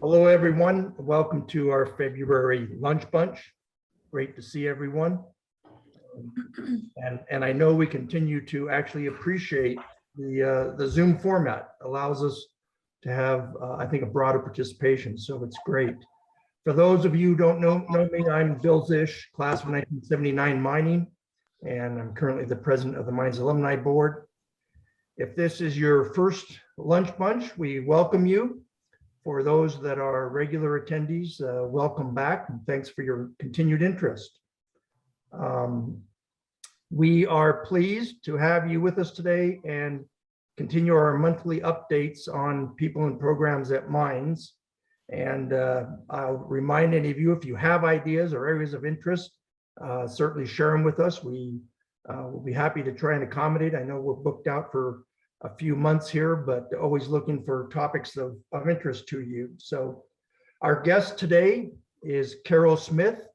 Hello, everyone. Welcome to our February lunch bunch. Great to see everyone. And I know we continue to actually appreciate the Zoom format. Allows us to have, I think, a broader participation. So it's great. For those of you who don't know me, I'm Bill Zish, class of 1979 mining, and I'm currently the president of the Mines Alumni Board. If this is your first lunch bunch, we welcome you. For those that are regular attendees, welcome back and thanks for your continued interest. We are pleased to have you with us today and continue our monthly updates on people and programs at Mines. And I'll remind any of you, if you have ideas or areas of interest, certainly share them with us. We will be happy to try and accommodate. I know we're booked out for a few months here, but always looking for topics of interest to you. So our guest today is Carol Smith,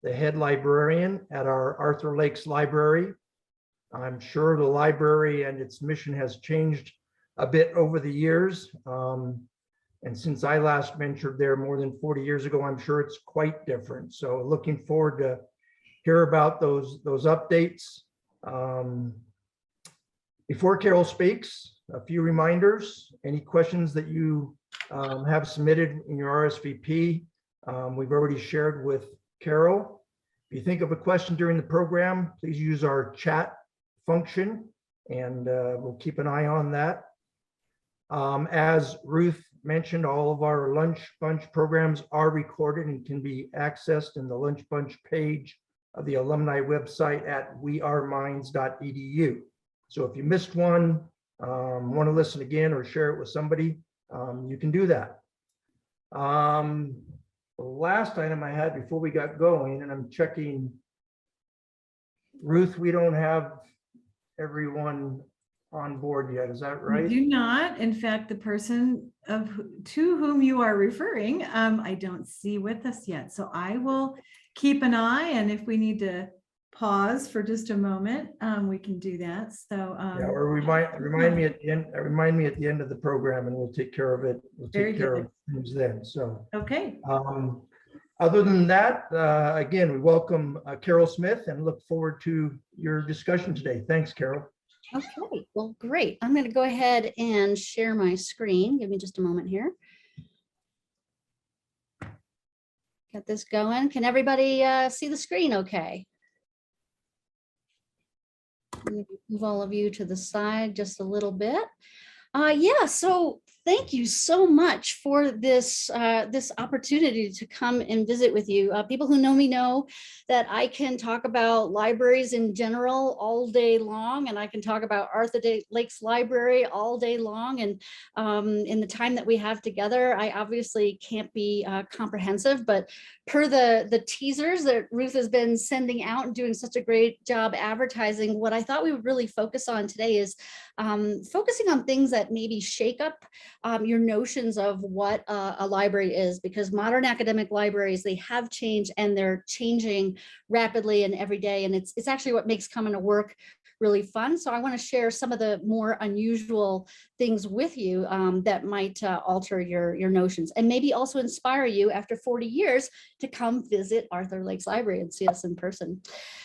the head librarian at our Arthur Lakes Library. I'm sure the library and its mission has changed a bit over the years. And since I last ventured there more than 40 years ago, I'm sure it's quite different. So looking forward to hear about those updates. Before Carol speaks, a few reminders. Any questions that you have submitted in your RSVP, we've already shared with Carol. If you think of a question during the program, please use our chat function, and we'll keep an eye on that. As Ruth mentioned, all of our Lunch Bunch programs are recorded and can be accessed in the Lunch Bunch page of the alumni website at wearemines.edu. So if you missed one, want to listen again or share it with somebody, you can do that. The last item I had before we got going, and I'm checking, Ruth, we don't have everyone on board yet, is that right? We do not. In fact, the person to whom you are referring, I don't see with us yet. So I will keep an eye, and if we need to pause for just a moment, we can do that. So yeah, or remind me at the end of the program, and we'll take care of it. We'll take care of things then. So okay. Other than that, again, we welcome Carol Smith and look forward to your discussion today. Thanks, Carol. Okay, well, great. I'm going to go ahead and share my screen. Give me just a moment here. Get this going. Can everybody see the screen okay? Move all of you to the side just a little bit. Yeah, so thank you so much for this this opportunity to come and visit with you. People who know me know that I can talk about libraries in general all day long, and I can talk about Arthur Lakes Library all day long. And in the time that we have together, I obviously can't be comprehensive, but per the teasers that Ruth has been sending out and doing such a great job advertising, what I thought we would really focus on today is focusing on things that maybe shake up your notions of what a library is, because modern academic libraries, they have changed and they're changing rapidly and every day. And it's actually what makes coming to work really fun. So I want to share some of the more unusual things with you that might alter your notions, and maybe also inspire you after 40 years to come visit Arthur Lakes Library and see us in person.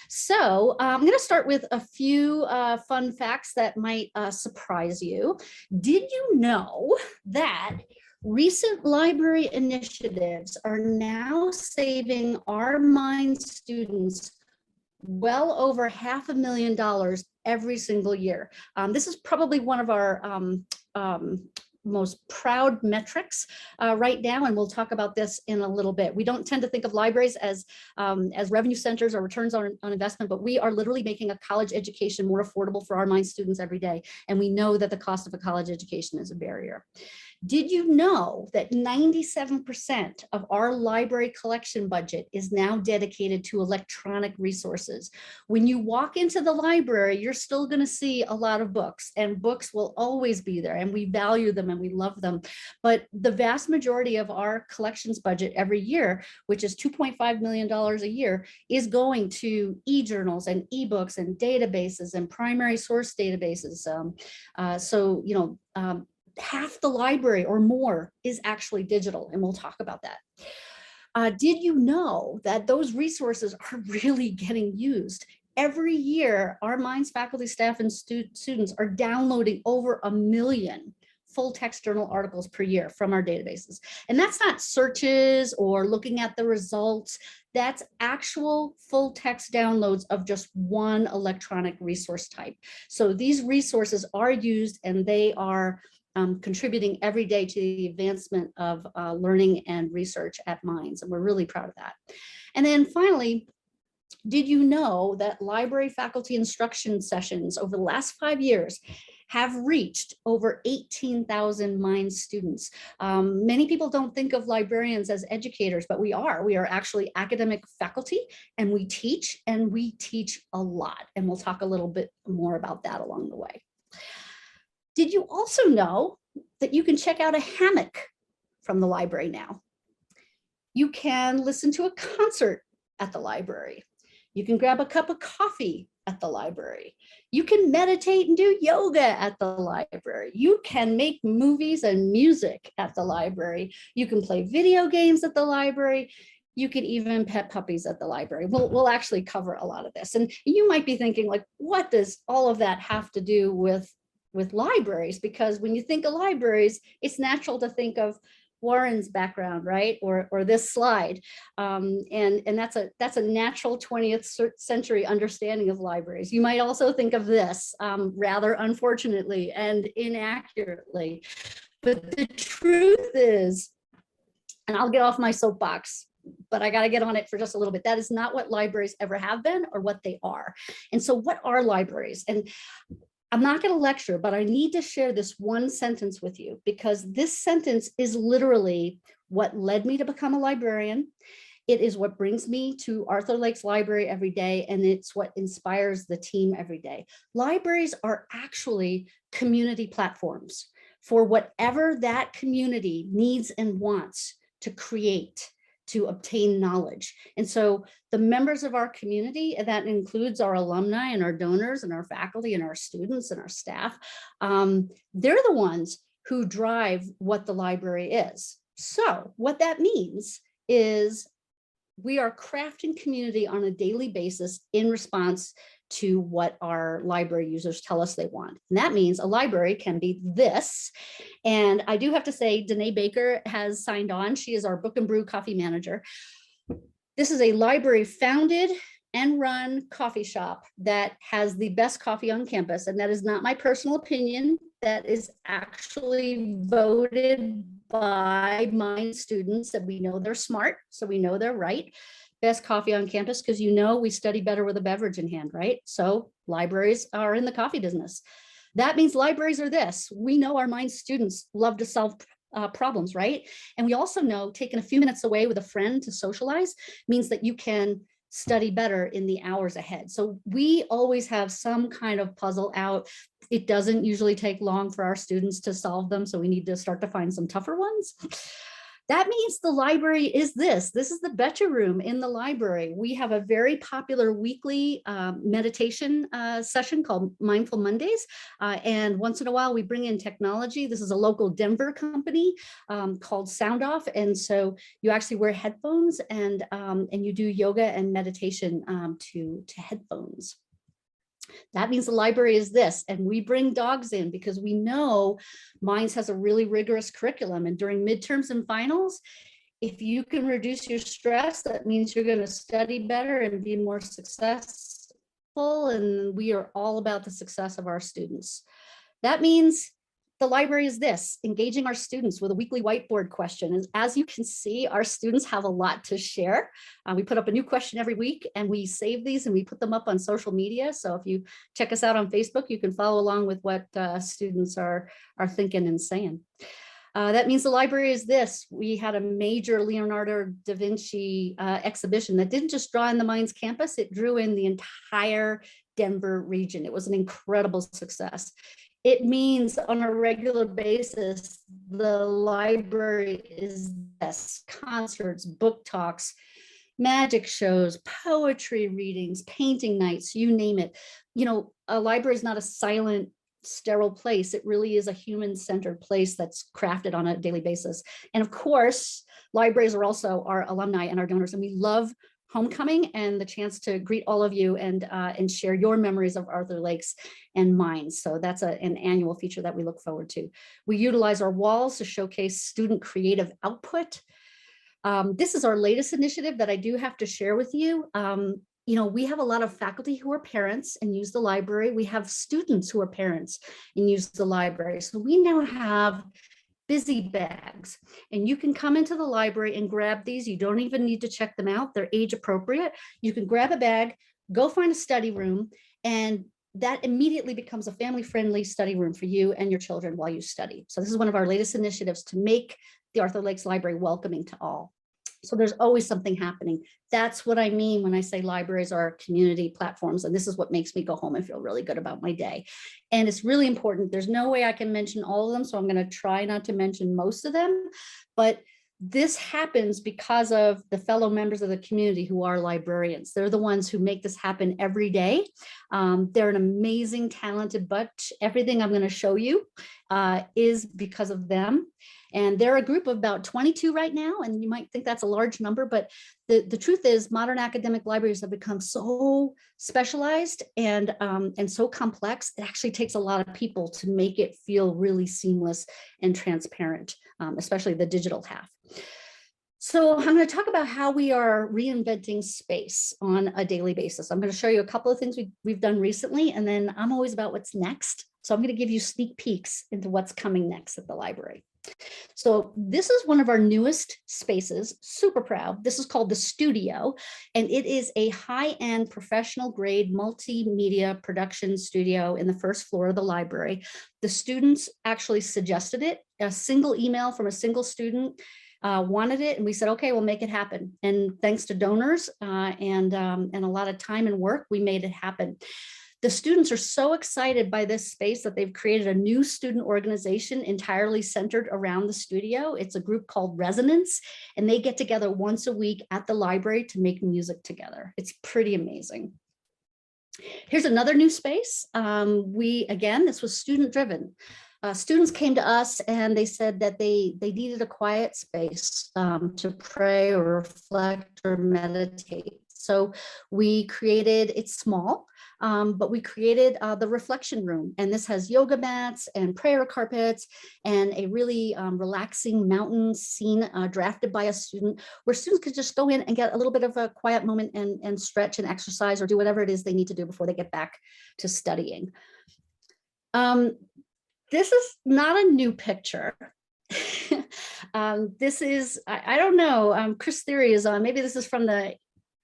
So I'm going to start with a few fun facts that might surprise you. Did you know that recent library initiatives are now saving our Mines students well over $500,000 every single year? This is probably one of our most proud metrics right now, and we'll talk about this in a little bit. We don't tend to think of libraries as revenue centers or returns on investment, but we are literally making a college education more affordable for our Mines students every day, and we know that the cost of a college education is a barrier. Did you know that 97% of our library collection budget is now dedicated to electronic resources? When you walk into the library, you're still going to see a lot of books, and books will always be there, and we value them and we love them. But the vast majority of our collections budget every year, which is $2.5 million a year, is going to e-journals and ebooks and databases and primary source databases. half the library or more is actually digital, and we'll talk about that. Did you know that those resources are really getting used? Every year, our Minds faculty, staff, and students are downloading over 1 million full text journal articles per year from our databases. And that's not searches or looking at the results. That's actual full text downloads of just one electronic resource type. So these resources are used, and they are contributing every day to the advancement of learning and research at Minds. And we're really proud of that. And then finally, did you know that library faculty instruction sessions over the last 5 years have reached over 18,000 Minds students? Many people don't think of librarians as educators, but we are. We are actually academic faculty, and we teach a lot. And we'll talk a little bit more about that along the way. Did you also know that you can check out a hammock from the library now? You can listen to a concert at the library. You can grab a cup of coffee at the library. You can meditate and do yoga at the library. You can make movies and music at the library. You can play video games at the library. You can even pet puppies at the library. We'll actually cover a lot of this. And you might be thinking, like, what does all of that have to do with libraries? Because when you think of libraries, it's natural to think of Warren's background, right? Or this slide. And that's a natural 20th century understanding of libraries. You might also think of this, rather unfortunately and inaccurately. But the truth is, and I'll get off my soapbox, but I got to get on it for just a little bit. That is not what libraries ever have been or what they are. And so what are libraries? And I'm not going to lecture, but I need to share this one sentence with you, because this sentence is literally what led me to become a librarian. It is what brings me to Arthur Lake's library every day, and it's what inspires the team every day. Libraries are actually community platforms for whatever that community needs and wants to create, to obtain knowledge. And so the members of our community, and that includes our alumni and our donors and our faculty and our students and our staff, they're the ones who drive what the library is. So what that means is we are crafting community on a daily basis in response to what our library users tell us they want. And that means a library can be this. And I do have to say, Danae Baker has signed on. She is our Book and Brew coffee manager. This is a library founded and run coffee shop that has the best coffee on campus. And that is not my personal opinion. That is actually voted by my students, and we know they're smart, so we know they're right. Best coffee on campus, because we study better with a beverage in hand, right? So libraries are in the coffee business. That means libraries are this. We know our Minds students love to solve problems, right? And we also know taking a few minutes away with a friend to socialize means that you can study better in the hours ahead. So we always have some kind of puzzle out. It doesn't usually take long for our students to solve them, so we need to start to find some tougher ones. That means the library is this. This is the Betcha Room in the library. We have a very popular weekly meditation session called Mindful Mondays. And once in a while, we bring in technology. This is a local Denver company called Sound Off. And so you actually wear headphones and you do yoga and meditation to headphones. That means the library is this, and we bring dogs in because we know Minds has a really rigorous curriculum, and during midterms and finals, if you can reduce your stress, that means you're going to study better and be more successful, and we are all about the success of our students. That means the library is this, engaging our students with a weekly whiteboard question. And as you can see, our students have a lot to share. We put up a new question every week, and we save these and we put them up on social media. So if you check us out on Facebook, you can follow along with what students are thinking and saying. That means the library is this. We had a major Leonardo da Vinci exhibition that didn't just draw in the Minds campus, it drew in the entire Denver region. It was an incredible success. It means on a regular basis, the library is this: concerts, book talks, magic shows, poetry readings, painting nights, you name it. A library is not a silent sterile place. It really is a human-centered place that's crafted on a daily basis. And of course, libraries are also our alumni and our donors, and we love homecoming and the chance to greet all of you and share your memories of Arthur Lakes and mine. So that's an annual feature that we look forward to. We utilize our walls to showcase student creative output. This is our latest initiative that I do have to share with you. You know, we have a lot of faculty who are parents and use the library. We have students who are parents and use the library. So we now have busy bags, and you can come into the library and grab these. You don't even need to check them out. They're age appropriate. You can grab a bag, go find a study room, and that immediately becomes a family-friendly study room for you and your children while you study. So this is one of our latest initiatives to make the Arthur Lakes Library welcoming to all. So there's always something happening. That's what I mean when I say libraries are community platforms. And this is what makes me go home and feel really good about my day. And it's really important. There's no way I can mention all of them, so I'm going to try not to mention most of them. But this happens because of the fellow members of the community who are librarians. They're the ones who make this happen every day. They're an amazing, talented bunch. Everything I'm going to show you is because of them. And they're a group of about 22 right now, and you might think that's a large number, but the truth is modern academic libraries have become so specialized and so complex. It actually takes a lot of people to make it feel really seamless and transparent, especially the digital half. So I'm going to talk about how we are reinventing space on a daily basis. I'm going to show you a couple of things we've done recently, and then I'm always about what's next. So I'm going to give you sneak peeks into what's coming next at the library. So this is one of our newest spaces, super proud. This is called the Studio, and it is a high-end professional grade multimedia production studio in the first floor of the library. The students actually suggested it. A single email from a single student wanted it, and we said, okay, we'll make it happen. And thanks to donors and a lot of time and work, we made it happen. The students are so excited by this space that they've created a new student organization entirely centered around the studio. It's a group called Resonance, and they get together once a week at the library to make music together. It's pretty amazing. Here's another new space. Again, this was student driven. Students came to us and they said that they needed a quiet space to pray or reflect or meditate. So we created, it's small, but we created the reflection room, and this has yoga mats and prayer carpets and a really relaxing mountain scene drafted by a student, where students could just go in and get a little bit of a quiet moment and stretch and exercise or do whatever it is they need to do before they get back to studying. This is not a new picture. This is, I don't know, Chris Theory is on, maybe this is from the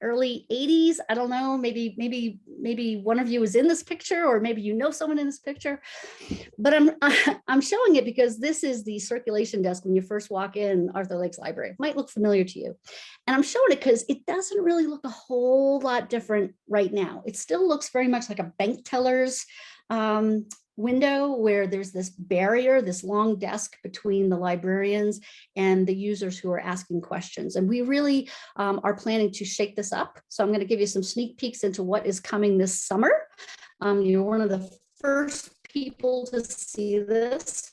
early 80s. I don't know, maybe one of you is in this picture, or maybe you know someone in this picture, but I'm showing it because this is the circulation desk when you first walk in Arthur Lakes Library. It might look familiar to you. And I'm showing it because it doesn't really look a whole lot different right now. It still looks very much like a bank teller's window, where there's this barrier, this long desk between the librarians and the users who are asking questions. And we really are planning to shake this up. So I'm going to give you some sneak peeks into what is coming this summer. You're one of the first people to see this.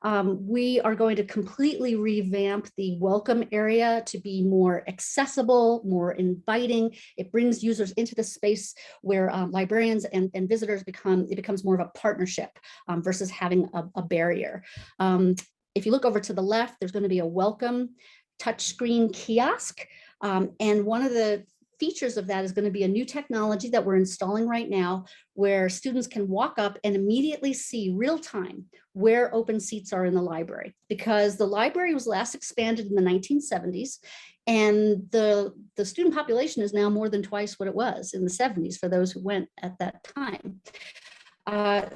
We are going to completely revamp the welcome area to be more accessible, more inviting. It brings users into the space where librarians and visitors becomes more of a partnership versus having a barrier. If you look over to the left, there's going to be a welcome touchscreen kiosk. And one of the features of that is going to be a new technology that we're installing right now, where students can walk up and immediately see real time where open seats are in the library, because the library was last expanded in the 1970s, and the student population is now more than twice what it was in the 70s for those who went at that time.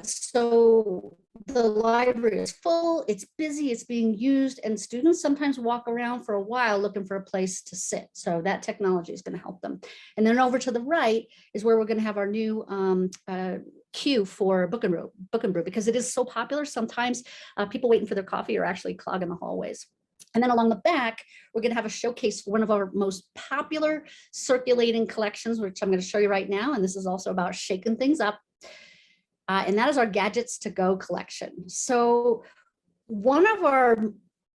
So the library is full, it's busy, it's being used, and students sometimes walk around for a while looking for a place to sit. So that technology is going to help them. And then over to the right is where we're going to have our new queue for book and brew, because it is so popular. Sometimes people waiting for their coffee are actually clogging the hallways. And then along the back, we're going to have a showcase for one of our most popular circulating collections, which I'm going to show you right now. And this is also about shaking things up. and that is our Gadgets to Go collection. So one of our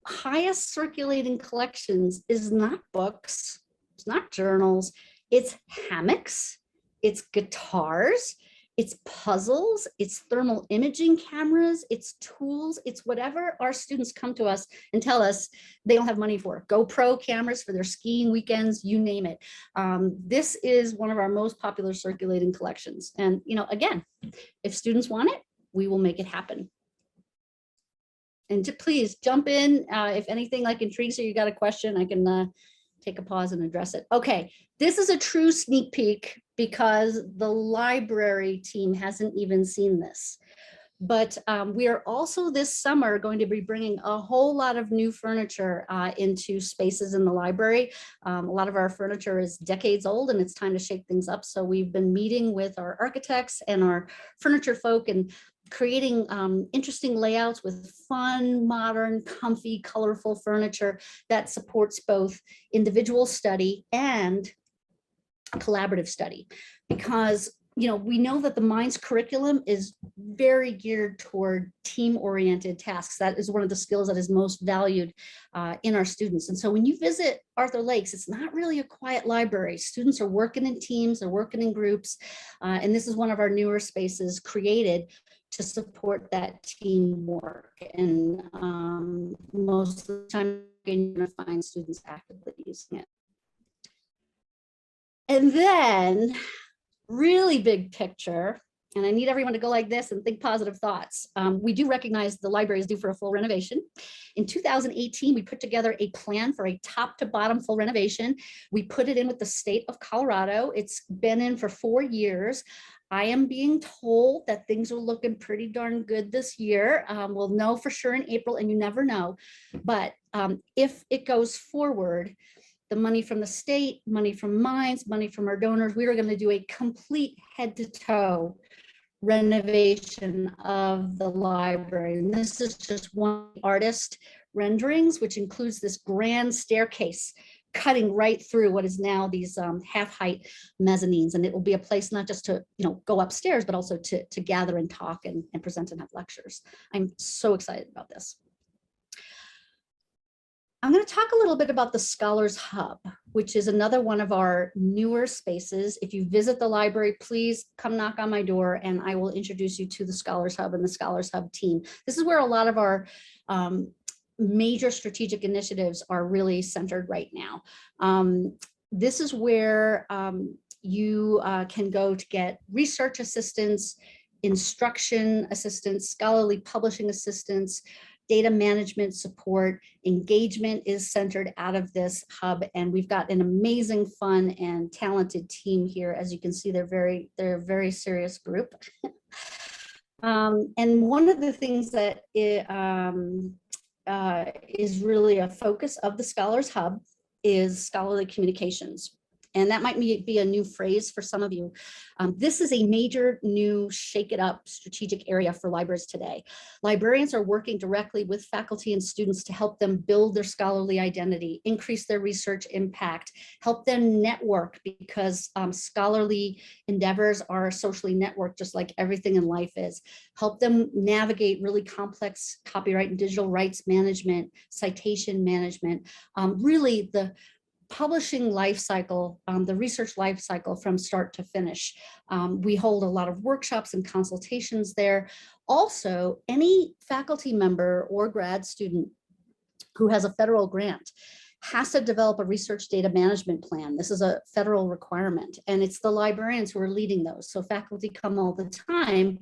highest circulating collections is not books, it's not journals, it's hammocks, it's guitars, it's puzzles, it's thermal imaging cameras, it's tools, it's whatever our students come to us and tell us they don't have money for. GoPro cameras for their skiing weekends, you name it. This is one of our most popular circulating collections. And, you know, again, if students want it, we will make it happen. And please jump in if anything like intrigues you, you got a question, I can take a pause and address it. Okay, this is a true sneak peek because the library team hasn't even seen this. But we are also this summer going to be bringing a whole lot of new furniture into spaces in the library. A lot of our furniture is decades old and it's time to shake things up. So we've been meeting with our architects and our furniture folk and creating interesting layouts with fun, modern, comfy, colorful furniture that supports both individual study and collaborative study. Because, you know, we know that the Minds curriculum is very geared toward team-oriented tasks. That is one of the skills that is most valued in our students. And so when you visit Arthur Lakes, it's not really a quiet library. Students are working in teams, they're working in groups. And this is one of our newer spaces created to support that teamwork. And most of the time, you're going to find students actively using it. And then, really big picture, and I need everyone to go like this and think positive thoughts. We do recognize the library is due for a full renovation. In 2018, we put together a plan for a top to bottom full renovation. We put it in with the state of Colorado. It's been in for 4 years. I am being told that things are looking pretty darn good this year. We'll know for sure in April, and you never know. But if it goes forward, the money from the state, money from Minds, money from our donors, we are going to do a complete head to toe renovation of the library. And this is just one artist renderings, which includes this grand staircase cutting right through what is now these half-height mezzanines. And it will be a place not just to, you know, go upstairs, but also to gather and talk and present and have lectures. I'm so excited about this. I'm going to talk a little bit about the Scholars Hub, which is another one of our newer spaces. If you visit the library, please come knock on my door and I will introduce you to the Scholars Hub and the Scholars Hub team. This is where a lot of our major strategic initiatives are really centered right now. This is where you can go to get research assistance, instruction assistance, scholarly publishing assistance, data management support. Engagement is centered out of this hub, and we've got an amazing, fun, and talented team here. As you can see, they're a very serious group. And one of the things that is really a focus of the Scholars Hub is scholarly communications. And that might be a new phrase for some of you. This is a major new shake it up strategic area for libraries today. Librarians are working directly with faculty and students to help them build their scholarly identity, increase their research impact, help them network, because scholarly endeavors are socially networked just like everything in life is. Help them navigate really complex copyright and digital rights management, citation management, really the publishing life cycle, the research life cycle from start to finish. We hold a lot of workshops and consultations there. Also, any faculty member or grad student who has a federal grant has to develop a research data management plan. This is a federal requirement, and it's the librarians who are leading those. So faculty come all the time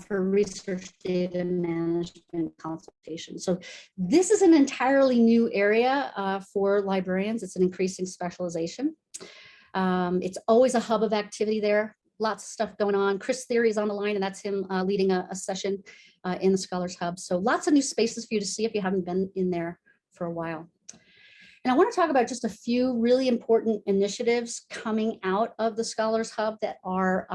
for research data management consultation. So this is an entirely new area for librarians. It's an increasing specialization. It's always a hub of activity there. Lots of stuff going on. Chris Theory is on the line, and that's him leading a session in the Scholars Hub. So lots of new spaces for you to see if you haven't been in there for a while. And I want to talk about just a few really important initiatives coming out of the Scholars Hub that are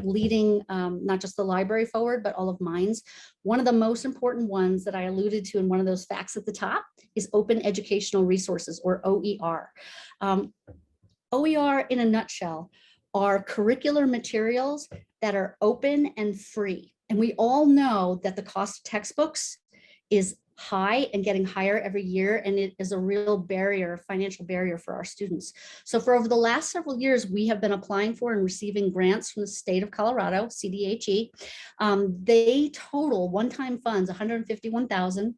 leading not just the library forward, but all of Minds. One of the most important ones that I alluded to in one of those facts at the top is Open Educational Resources, or OER. OER in a nutshell are curricular materials that are open and free. And we all know that the cost of textbooks is high and getting higher every year, and it is a real barrier, financial barrier for our students. So for over the last several years, we have been applying for and receiving grants from the state of Colorado, CDHE. They total one-time funds, $151,000.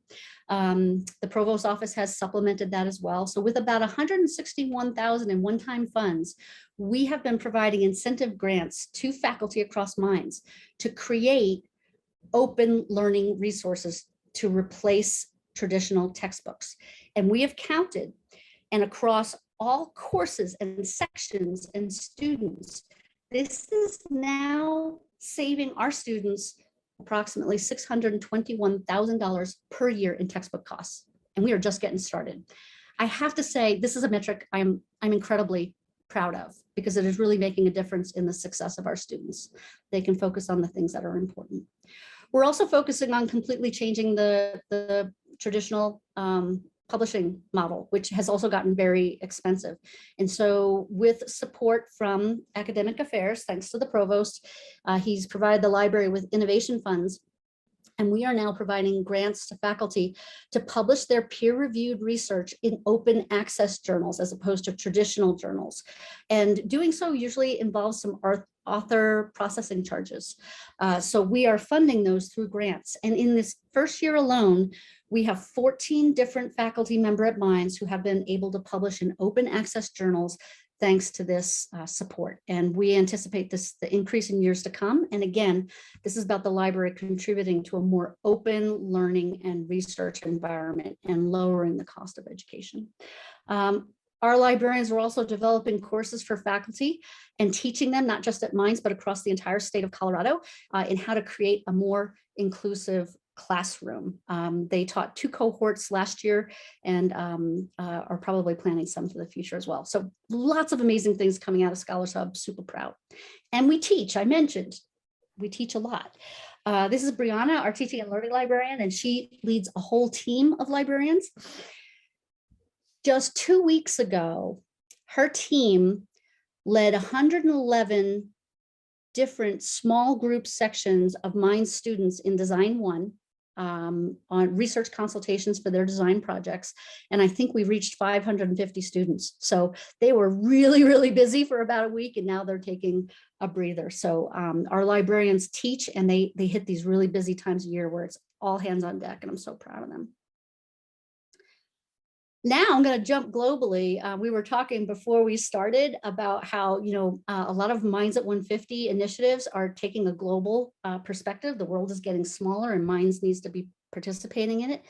The provost office has supplemented that as well. So with about $161,000 in one-time funds, we have been providing incentive grants to faculty across Mines to create open learning resources to replace traditional textbooks. And we have counted, and across all courses and sections and students, this is now saving our students approximately $621,000 per year in textbook costs. And we are just getting started. I have to say, this is a metric I'm incredibly proud of, because it is really making a difference in the success of our students. They can focus on the things that are important. We're also focusing on completely changing the traditional publishing model, which has also gotten very expensive. And so with support from academic affairs, thanks to the provost, he's provided the library with innovation funds. And we are now providing grants to faculty to publish their peer-reviewed research in open access journals as opposed to traditional journals. And doing so usually involves some author processing charges. So we are funding those through grants. And in this first year alone, we have 14 different faculty member at Mines who have been able to publish in open access journals thanks to this support. And we anticipate the increase in years to come. And again, this is about the library contributing to a more open learning and research environment and lowering the cost of education. Our librarians are also developing courses for faculty and teaching them, not just at Mines, but across the entire state of Colorado, in how to create a more inclusive classroom. They taught 2 cohorts last year and are probably planning some for the future as well. So lots of amazing things coming out of Scholars Hub, super proud. And we teach, I mentioned, we teach a lot. This is Brianna, our teaching and learning librarian, and she leads a whole team of librarians. Just 2 weeks ago, her team led 111 different small group sections of Mines students in Design 1 on research consultations for their design projects. And I think we reached 550 students. So they were really, really busy for about a week, and now they're taking a breather. So our librarians teach, and they hit these really busy times a year where it's all hands on deck, and I'm so proud of them. Now I'm going to jump globally. We were talking before we started about how, a lot of Mines at 150 initiatives are taking a global perspective. The world is getting smaller and Mines needs to be participating in it.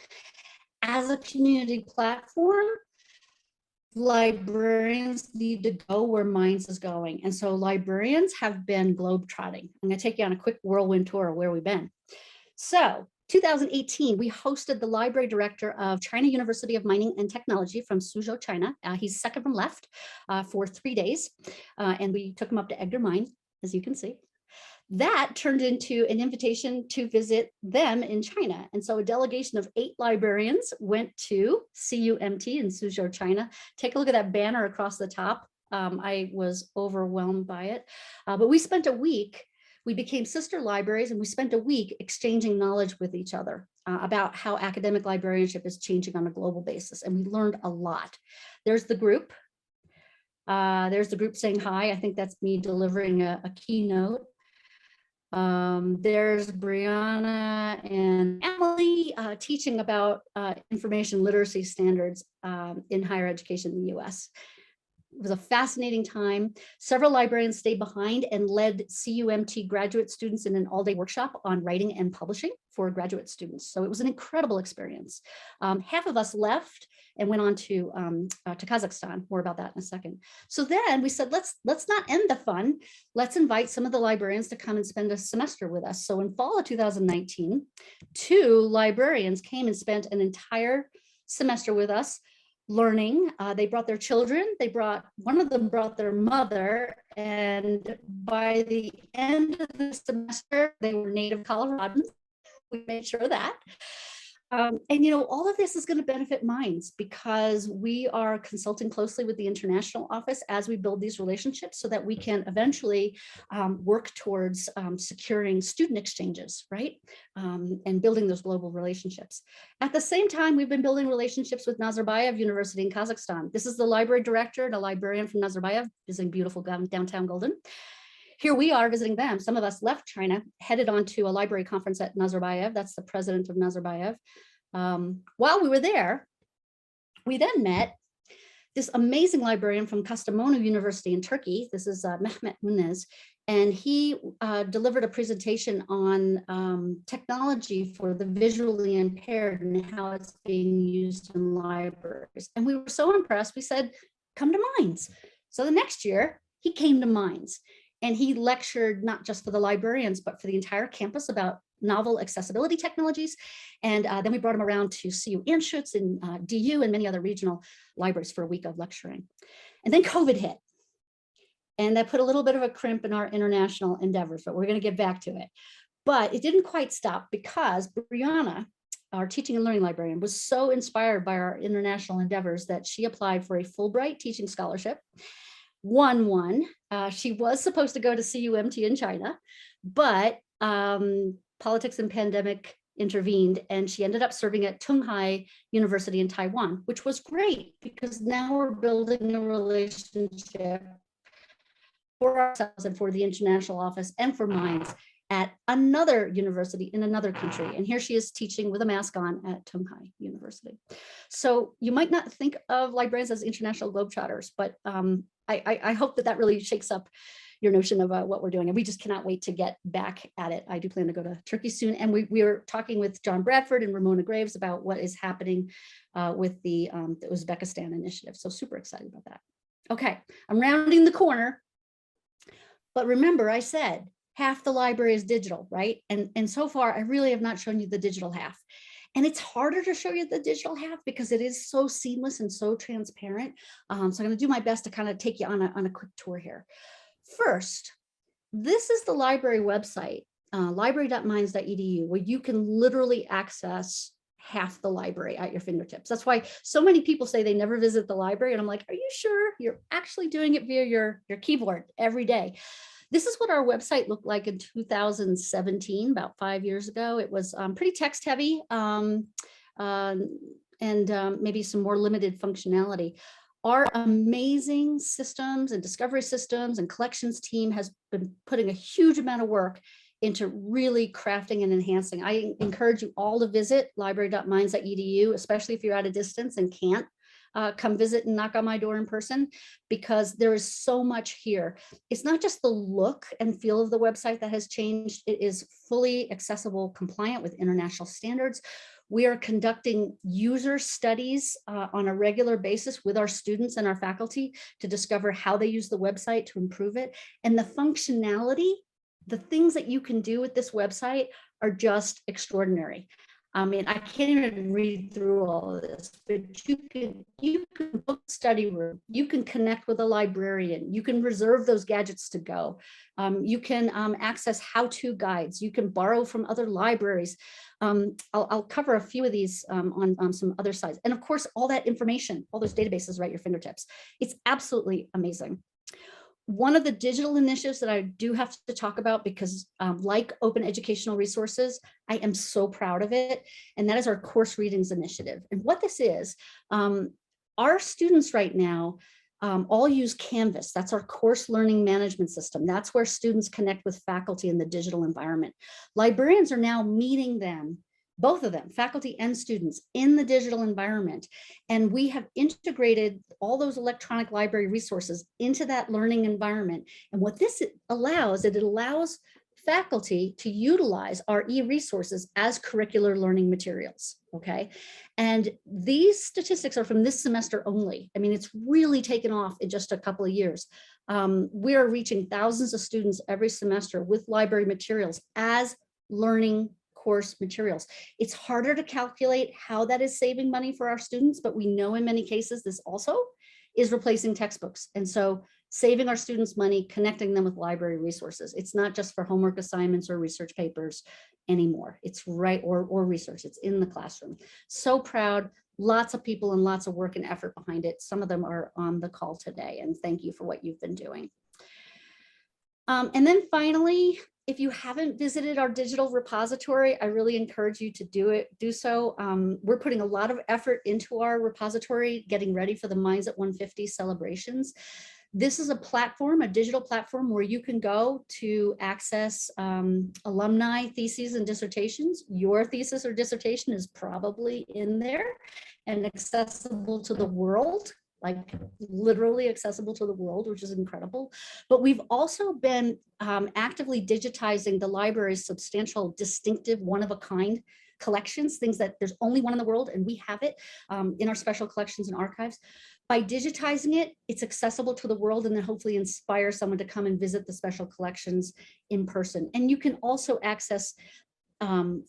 As a community platform, librarians need to go where Mines is going. And so librarians have been globetrotting. I'm going to take you on a quick whirlwind tour of where we've been. So 2018, we hosted the library director of China University of Mining and Technology from Suzhou, China. He's second from left for 3 days. And we took him up to Edgar Mine, as you can see. That turned into an invitation to visit them in China. And so a delegation of 8 librarians went to CUMT in Suzhou, China. Take a look at that banner across the top. I was overwhelmed by it. But we spent a week. We became sister libraries, and we spent a week exchanging knowledge with each other about how academic librarianship is changing on a global basis. And we learned a lot. There's the group. There's the group saying hi. I think that's me delivering a keynote. There's Brianna and Emily teaching about information literacy standards in higher education in the US. It was a fascinating time. Several librarians stayed behind and led CUMT graduate students in an all-day workshop on writing and publishing for graduate students. So it was an incredible experience. Half of us left and went on to Kazakhstan. More about that in a second. So then we said, let's not end the fun. Let's invite some of the librarians to come and spend a semester with us. So in fall of 2019, 2 librarians came and spent an entire semester with us, learning. They brought their children. One of them brought their mother, and by the end of the semester, they were native Coloradans. We made sure of that. And you know, all of this is going to benefit Minds because we are consulting closely with the international office as we build these relationships so that we can eventually work towards securing student exchanges, right? And building those global relationships. At the same time, we've been building relationships with Nazarbayev University in Kazakhstan. This is the library director and a librarian from Nazarbayev, visiting beautiful downtown Golden. Here we are visiting them. Some of us left China, headed on to a library conference at Nazarbayev. That's the president of Nazarbayev. While we were there, we then met this amazing librarian from Kastamonu University in Turkey. This is Mehmet Munez, and he delivered a presentation on technology for the visually impaired and how it's being used in libraries. And we were so impressed, we said, come to Minds. So the next year, he came to Minds. And he lectured not just for the librarians, but for the entire campus about novel accessibility technologies. And then we brought him around to CU Anschutz and DU and many other regional libraries for a week of lecturing. And then COVID hit. And that put a little bit of a crimp in our international endeavors, but we're going to get back to it. But it didn't quite stop because Brianna, our teaching and learning librarian, was so inspired by our international endeavors that she applied for a Fulbright teaching scholarship. Won. She was supposed to go to CUMT in China, but politics and pandemic intervened, and she ended up serving at Tunghai University in Taiwan, which was great because now we're building a relationship for ourselves and for the international office and for Minds at another university in another country. And here she is teaching with a mask on at Tunghai University. So you might not think of librarians as international globetrotters, but I hope that really shakes up your notion of what we're doing. And we just cannot wait to get back at it. I do plan to go to Turkey soon. And we are talking with John Bradford and Ramona Graves about what is happening with the Uzbekistan initiative. So super excited about that. Okay, I'm rounding the corner. But remember, I said, half the library is digital, right? And so far, I really have not shown you the digital half. And it's harder to show you the digital half because it is so seamless and so transparent. So I'm going to do my best to kind of take you on a quick tour here. First, this is the library website, library.minds.edu, where you can literally access half the library at your fingertips. That's why so many people say they never visit the library. And I'm like, are you sure? You're actually doing it via your keyboard every day. This is what our website looked like in 2017, about 5 years ago. It was pretty text heavy and maybe some more limited functionality. Our amazing systems and discovery systems and collections team has been putting a huge amount of work into really crafting and enhancing. I encourage you all to visit library.minds.edu, especially if you're at a distance and can't come visit and knock on my door in person, because there is so much here. It's not just the look and feel of the website that has changed. It is fully accessible, compliant with international standards. We are conducting user studies on a regular basis with our students and our faculty to discover how they use the website to improve it. And the functionality, the things that you can do with this website are just extraordinary. I mean, I can't even read through all of this, but you can book study room, you can connect with a librarian, you can reserve those gadgets to go, you can access how-to guides, you can borrow from other libraries. I'll cover a few of these on some other sites. And of course, all that information, all those databases right at your fingertips. It's absolutely amazing. One of the digital initiatives that I do have to talk about, because like open educational resources, I am so proud of it. And that is our course readings initiative. And what this is, our students right now all use Canvas. That's our course learning management system. That's where students connect with faculty in the digital environment. Librarians are now meeting them, both of them, faculty and students, in the digital environment. And we have integrated all those electronic library resources into that learning environment. And what this allows, it allows faculty to utilize our e-resources as curricular learning materials, okay? And these statistics are from this semester only. I mean, it's really taken off in just a couple of years. We are reaching thousands of students every semester with library materials as learning course materials. It's harder to calculate how that is saving money for our students, but we know in many cases this also is replacing textbooks. And so saving our students money, connecting them with library resources. It's not just for homework assignments or research papers anymore. It's right, or research, it's in the classroom. So proud, lots of people and lots of work and effort behind it. Some of them are on the call today, and thank you for what you've been doing. And then finally, if you haven't visited our digital repository, I really encourage you to do so. We're putting a lot of effort into our repository, getting ready for the Minds at 150 celebrations. This is a platform, a digital platform where you can go to access alumni theses and dissertations. Your thesis or dissertation is probably in there and accessible to the world, like literally accessible to the world, which is incredible. But we've also been actively digitizing the library's substantial, distinctive, one-of-a-kind collections, things that there's only one in the world, and we have it in our special collections and archives. By digitizing it, it's accessible to the world, and then hopefully inspire someone to come and visit the special collections in person. And you can also access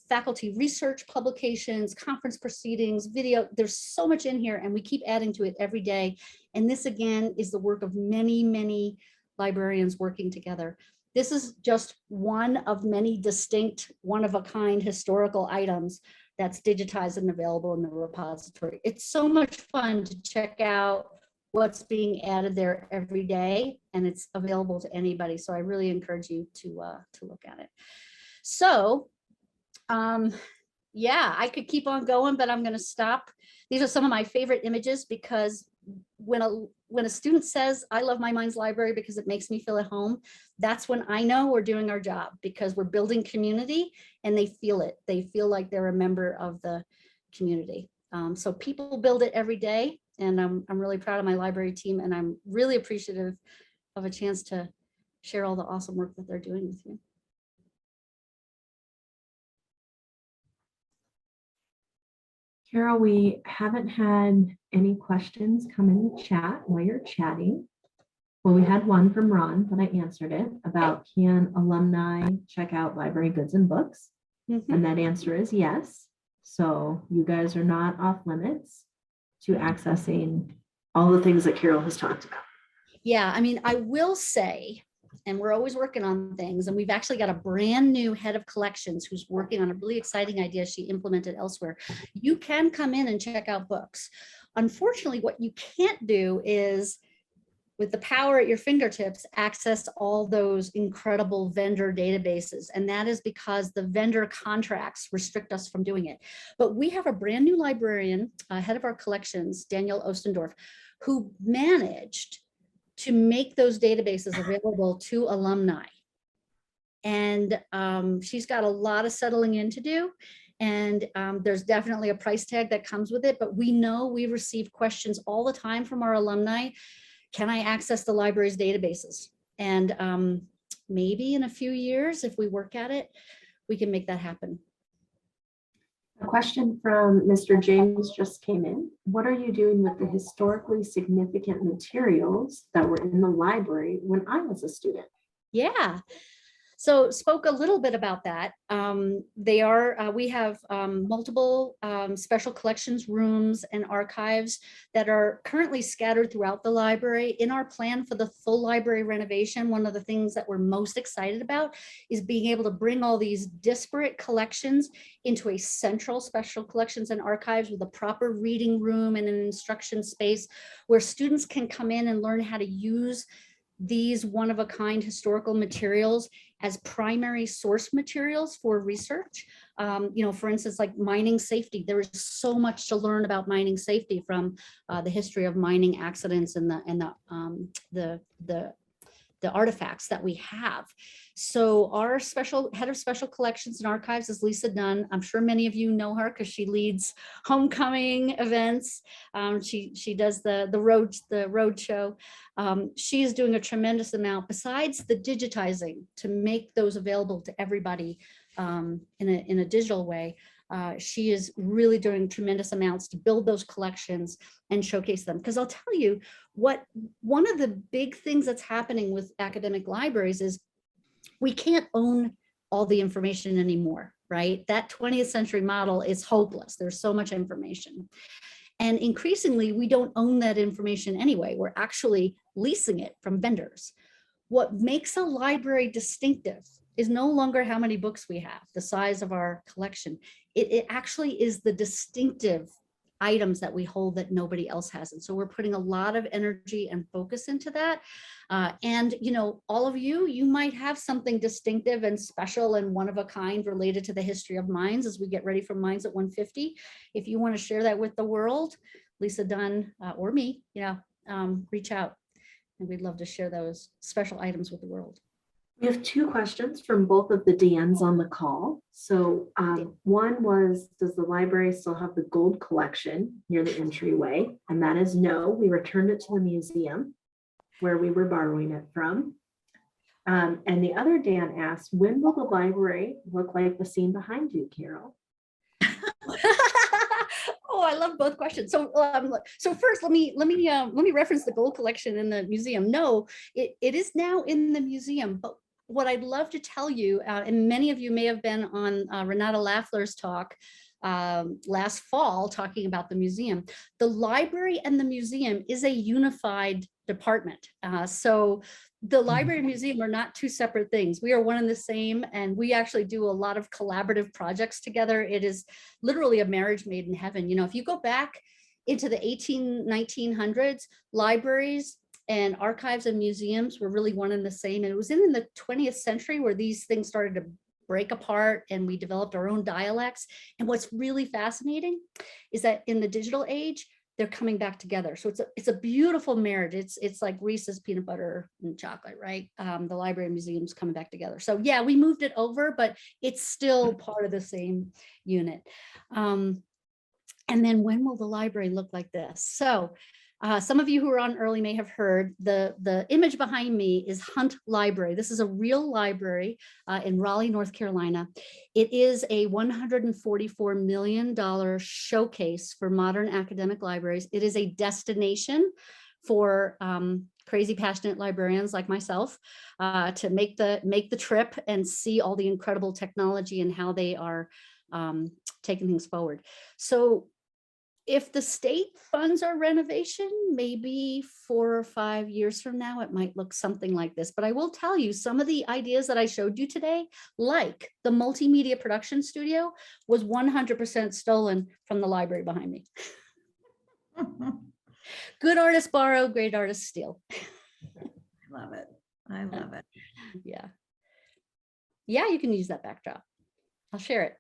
faculty research publications, conference proceedings, video. There's so much in here, and we keep adding to it every day. And this again is the work of many, many librarians working together. This is just one of many distinct, one-of-a-kind historical items that's digitized and available in the repository. It's so much fun to check out what's being added there every day, and it's available to anybody. So I really encourage you to look at it. So yeah, I could keep on going, but I'm going to stop. These are some of my favorite images, because when a student says, I love my Minds library because it makes me feel at home, that's when I know we're doing our job, because we're building community and they feel it. They feel like they're a member of the community. So people build it every day, and I'm really proud of my library team, and I'm really appreciative of a chance to share all the awesome work that they're doing with you. Carol, we haven't had any questions come in the chat while you're chatting. Well, we had one from Ron, but I answered it about, can alumni check out library goods and books? And that answer is yes. So you guys are not off limits to accessing all the things that Carol has talked about. Yeah, I mean, I will say, and we're always working on things, and we've actually got a brand new head of collections who's working on a really exciting idea she implemented elsewhere. You can come in and check out books. Unfortunately, what you can't do is, with the power at your fingertips, access all those incredible vendor databases. And that is because the vendor contracts restrict us from doing it. But we have a brand new librarian, head of our collections, Danielle Ostendorf, who managed to make those databases available to alumni. And she's got a lot of settling in to do. And there's definitely a price tag that comes with it, but we know we receive questions all the time from our alumni. Can I access the library's databases? And maybe in a few years, if we work at it, we can make that happen. A question from Mr. James just came in. What are you doing with the historically significant materials that were in the library when I was a student? Yeah. So spoke a little bit about that. We have multiple special collections rooms and archives that are currently scattered throughout the library. In our plan for the full library renovation, one of the things that we're most excited about is being able to bring all these disparate collections into a central special collections and archives with a proper reading room and an instruction space where students can come in and learn how to use these one-of-a-kind historical materials as primary source materials for research. For instance, like mining safety. There is so much to learn about mining safety from the history of mining accidents and the artifacts that we have. So our head of special collections and archives is Lisa Dunn. I'm sure many of you know her because she leads homecoming events. She does the road show. She is doing a tremendous amount besides the digitizing to make those available to everybody in a digital way. She is really doing tremendous amounts to build those collections and showcase them. Because I'll tell you one of the big things that's happening with academic libraries is we can't own all the information anymore, right? That 20th century model is hopeless. There's so much information. And increasingly, we don't own that information anyway. We're actually leasing it from vendors. What makes a library distinctive is no longer how many books we have, the size of our collection. It actually is the distinctive items that we hold that nobody else has. And so we're putting a lot of energy and focus into that. And, you know, all of you, you might have something distinctive and special and one of a kind related to the history of mines as we get ready for Mines at 150. If you want to share that with the world, Lisa Dunn or me, you know, reach out. And we'd love to share those special items with the world. We have two questions from both of the Dans on the call. So one was, does the library still have the gold collection near the entryway? And that is no, we returned it to the museum where we were borrowing it from. And the other Dan asked, when will the library look like the scene behind you, Carol? Oh, I love both questions. So, so first, let me reference the gold collection in the museum. No, it is now in the museum. But what I'd love to tell you, and many of you may have been on Renata Laffler's talk last fall talking about the museum. The library and the museum is a unified department. So the library and museum are not two separate things. We are one and the same, and we actually do a lot of collaborative projects together. It is literally a marriage made in heaven. You know, if you go back into the 1900s, libraries and archives and museums were really one and the same. And it was in the 20th century where these things started to break apart and we developed our own dialects. And what's really fascinating is that in the digital age, they're coming back together. So it's a beautiful marriage. It's like Reese's peanut butter and chocolate, right? The library and museum's coming back together. So yeah, we moved it over, but it's still part of the same unit. And then when will the library look like this? So some of you who are on early may have heard the image behind me is Hunt Library. This is a real library in Raleigh, North Carolina. It is a $144 million showcase for modern academic libraries. It is a destination for crazy passionate librarians like myself to make the trip and see all the incredible technology and how they are taking things forward. So if the state funds our renovation, maybe 4 or 5 years from now, it might look something like this. But I will tell you, some of the ideas that I showed you today, like the multimedia production studio, was 100% stolen from the library behind me. Good artists borrow, great artists steal. I love it. I love it. Yeah. Yeah, you can use that backdrop. I'll share it.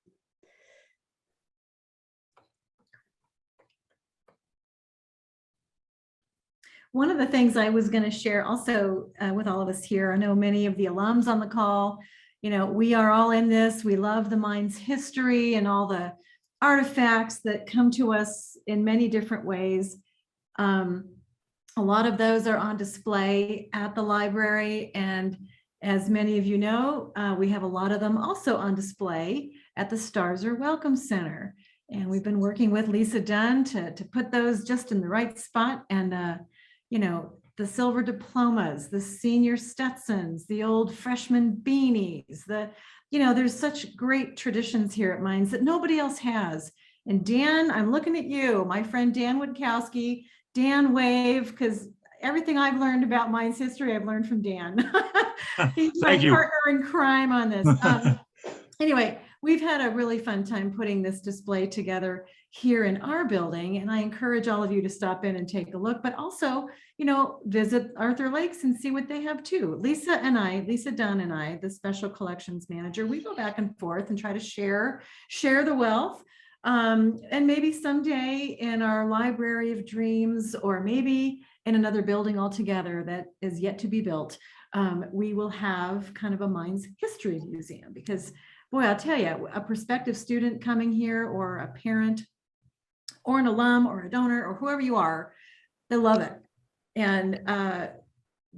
One of the things I was going to share also with all of us here, I know many of the alums on the call, you know, we are all in this. We love the mine's history and all the artifacts that come to us in many different ways. A lot of those are on display at the library. And as many of you know, we have a lot of them also on display at the Stars Are Welcome Center. And we've been working with Lisa Dunn to put those just in the right spot. And you know, the silver diplomas, the senior Stetsons, the old freshman beanies, you know, there's such great traditions here at Mines that nobody else has. And Dan, I'm looking at you, my friend Dan Witkowski. Dan, wave, because everything I've learned about Mines history, I've learned from Dan. He's my partner in crime on this. Anyway, we've had a really fun time putting this display together here in our building, and I encourage all of you to stop in and take a look, but also, you know, visit Arthur Lakes and see what they have too. Lisa Dunn and I, the special collections manager, we go back and forth and try to share the wealth. And maybe someday in our library of dreams, or maybe in another building altogether that is yet to be built, we will have kind of a Mines history museum, because boy, I'll tell you, a prospective student coming here, or a parent, or an alum, or a donor, or whoever you are, they love it. And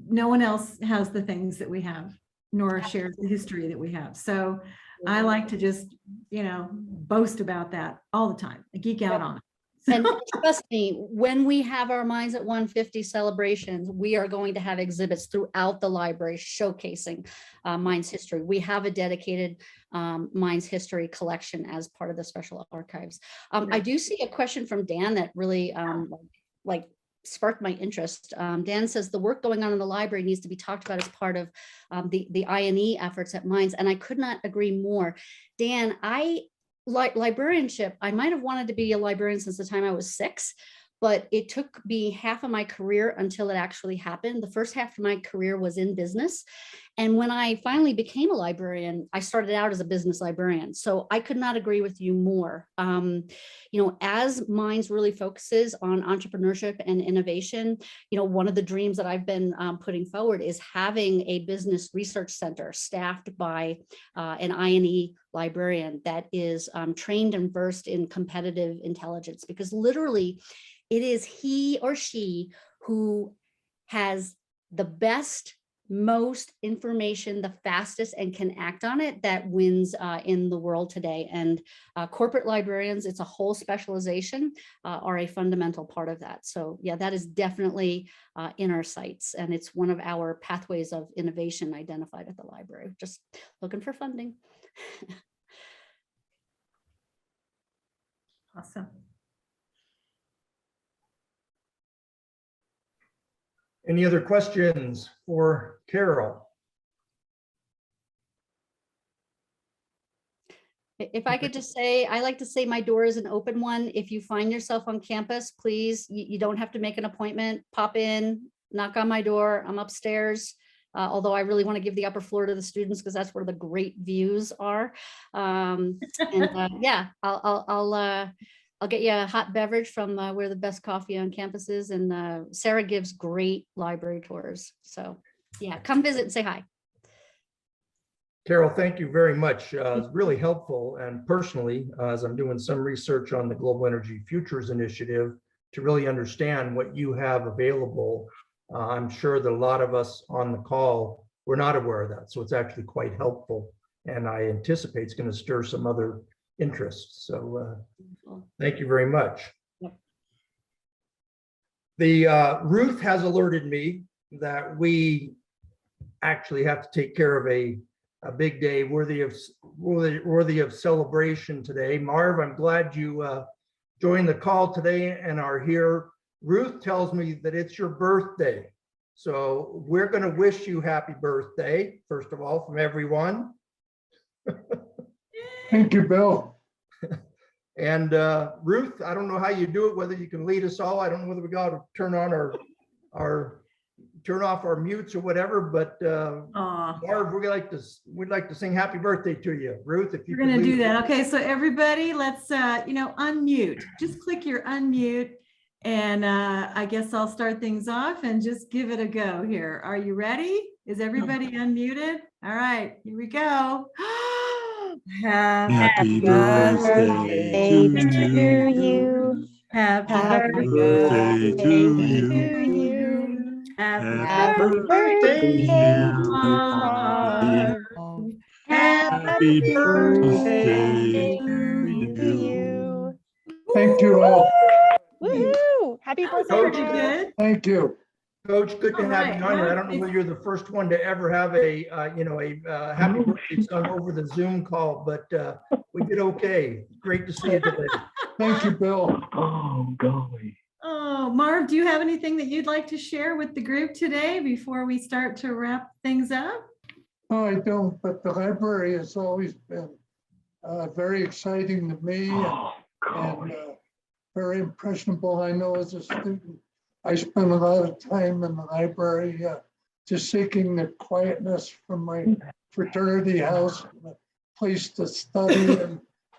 no one else has the things that we have, nor shares the history that we have. So I like to just, you know, boast about that all the time, I geek out on it. And trust me, when we have our Minds at 150 celebrations, we are going to have exhibits throughout the library showcasing Minds history. We have a dedicated Minds history collection as part of the special archives. I do see a question from Dan that really like sparked my interest. Dan says the work going on in the library needs to be talked about as part of the I&E efforts at Minds, and I could not agree more. Dan, librarianship, I might have wanted to be a librarian since the time I was 6, but it took me half of my career until it actually happened. The first half of my career was in business. And when I finally became a librarian, I started out as a business librarian. So I could not agree with you more. As Minds really focuses on entrepreneurship and innovation, one of the dreams that I've been putting forward is having a business research center staffed by an I&E librarian that is trained and versed in competitive intelligence, because literally it is he or she who has the best, most information, the fastest, and can act on it that wins in the world today. And corporate librarians, it's a whole specialization, are a fundamental part of that. So yeah, that is definitely in our sights. And it's one of our pathways of innovation identified at the library. Just looking for funding. Awesome. Any other questions for Carol? If I could just say, I like to say my door is an open one. If you find yourself on campus, please, you don't have to make an appointment, pop in, knock on my door. I'm upstairs. Although I really want to give the upper floor to the students because that's where the great views are. Yeah, I'll get you a hot beverage from where the best coffee on campus is. And Sarah gives great library tours. So yeah, come visit and say hi. Carol, thank you very much. It's really helpful. And personally, as I'm doing some research on the Global Energy Futures Initiative to really understand what you have available, I'm sure that a lot of us on the call were not aware of that. So it's actually quite helpful. And I anticipate it's going to stir some other interests. So thank you very much. Yep. Ruth has alerted me that we actually have to take care of a big day worthy of celebration today. Marv, I'm glad you joined the call today and are here. Ruth tells me that it's your birthday. So we're going to wish you happy birthday, first of all, from everyone. Thank you, Bill. And Ruth, I don't know how you do it, whether you can lead us all. I don't know whether we got to turn on turn off our mutes or whatever, but Marv, we'd like to sing happy birthday to you. Ruth, if you We're going to do that. Okay, so everybody, let's unmute. Just click your unmute, and I guess I'll start things off and just give it a go here. Are you ready? Is everybody unmuted? All right, here we go. Happy birthday to you. Happy birthday to you. Happy birthday, Marv. Happy birthday to you. Thank you all. Woohoo! Happy birthday. Pretty good. Thank you. Coach, good to All have right, you on here. I well, don't know whether you're the first one to ever have a happy birthday sung over the Zoom call, but we did okay. Great to see you today. Thank you, Bill. Oh, golly. Oh, Marv, do you have anything that you'd like to share with the group today before we start to wrap things up? No, I don't, but the library has always been very exciting to me and very impressionable. I know as a student, I spent a lot of time in the library just seeking the quietness from my fraternity house, and a place to study.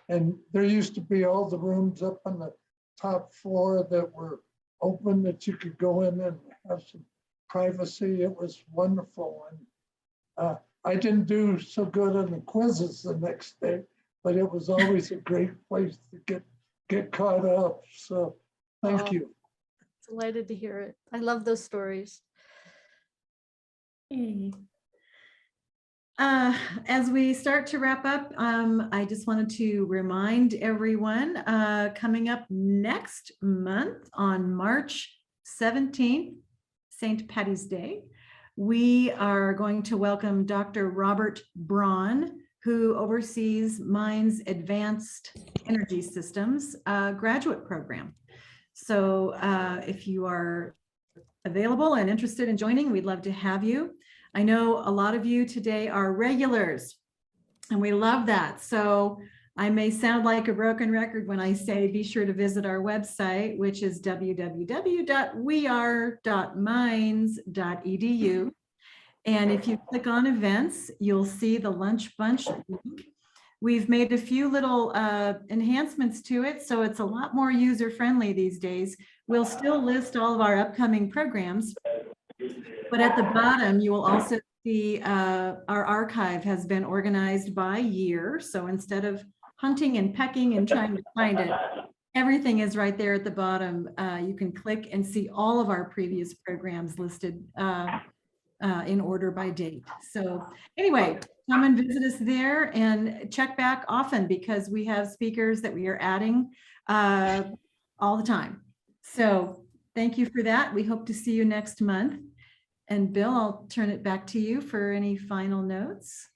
And there used to be all the rooms up on the top floor that were open that you could go in and have some privacy. It was wonderful. And I didn't do so good on the quizzes the next day, but it was always a great place to get caught up. So thank you. Delighted to hear it. I love those stories. Hey. As we start to wrap up, I just wanted to remind everyone, coming up next month on March 17th, St. Patty's Day, we are going to welcome Dr. Robert Braun, who oversees Mine's Advanced Energy Systems graduate program. So if you are available and interested in joining, we'd love to have you. I know a lot of you today are regulars, and we love that. So I may sound like a broken record when I say be sure to visit our website, which is www.weare.mines.edu. And if you click on events, you'll see the lunch bunch link. We've made a few little enhancements to it, so it's a lot more user-friendly these days. We'll still list all of our upcoming programs, but at the bottom, you will also see our archive has been organized by year. So instead of hunting and pecking and trying to find it, everything is right there at the bottom. You can click and see all of our previous programs listed in order by date. So anyway, come and visit us there and check back often, because we have speakers that we are adding all the time. So thank you for that. We hope to see you next month. And Bill, I'll turn it back to you for any final notes.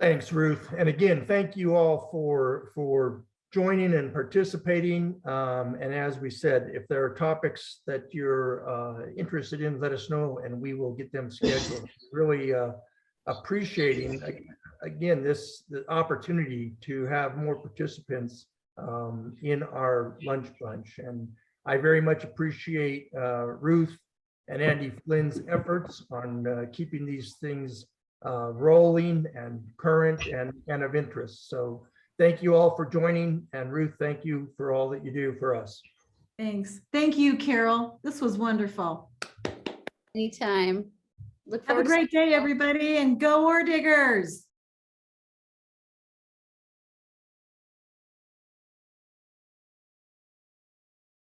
Thanks, Ruth. And again, thank you all for joining and participating. And as we said, if there are topics that you're interested in, let us know and we will get them scheduled. Really appreciating, again, the opportunity to have more participants in our lunch bunch. And I very much appreciate Ruth and Andy Flynn's efforts on keeping these things rolling and current and of interest. So thank you all for joining. And Ruth, thank you for all that you do for us. Thanks. Thank you, Carol. This was wonderful. Anytime. Look Have a forward to great day, everybody, and go Ore Diggers.